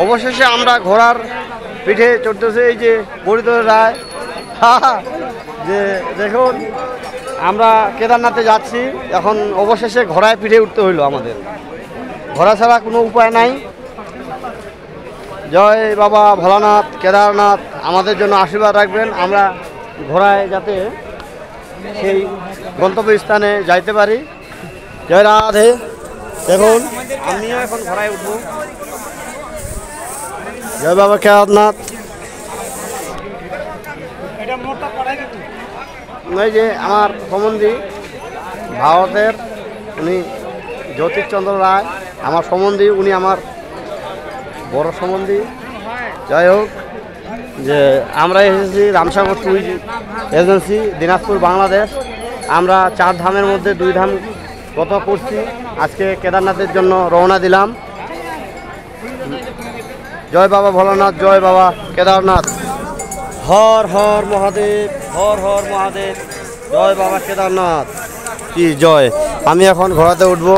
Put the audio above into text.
অবশেষে আমরা ঘোড়ার পিঠে চড়তেছে এই যে বরিদর রায়। যে দেখুন আমরা কেদারনাথে যাচ্ছি, এখন অবশেষে ঘোড়ায় পিঠে উঠতে হইলো আমাদের। ঘোড়া ছাড়া কোনো উপায় নাই। জয় বাবা ভোলানাথ, কেদারনাথ আমাদের জন্য আশীর্বাদ রাখবেন, আমরা ঘোড়ায় যাতে সেই গন্তব্যস্থানে যাইতে পারি। জয় রাধে। দেখুন আমিও এখন ঘোড়ায় উঠবো। জয় বাবা কেদারনাথ। এই যে আমার সম্বন্ধী ভারতের, উনি জ্যোতিষচন্দ্র রায় আমার সম্বন্ধী, উনি আমার বড় সম্বন্ধী। যাই হোক, যে আমরা এসেছি রামসাগর ট্যুরিজম এজেন্সি, দিনাজপুর, বাংলাদেশ। আমরা 4 ধামের মধ্যে 2 ধাম গত করছি, আজকে কেদারনাথের জন্য রওনা দিলাম। জয় বাবা ভোলানাথ, জয় বাবা কেদারনাথ। হর হর মহাদেব, হর হর মহাদেব, জয় বাবা কেদারনাথ কি জয়। আমি এখন ঘোড়াতে উঠবো।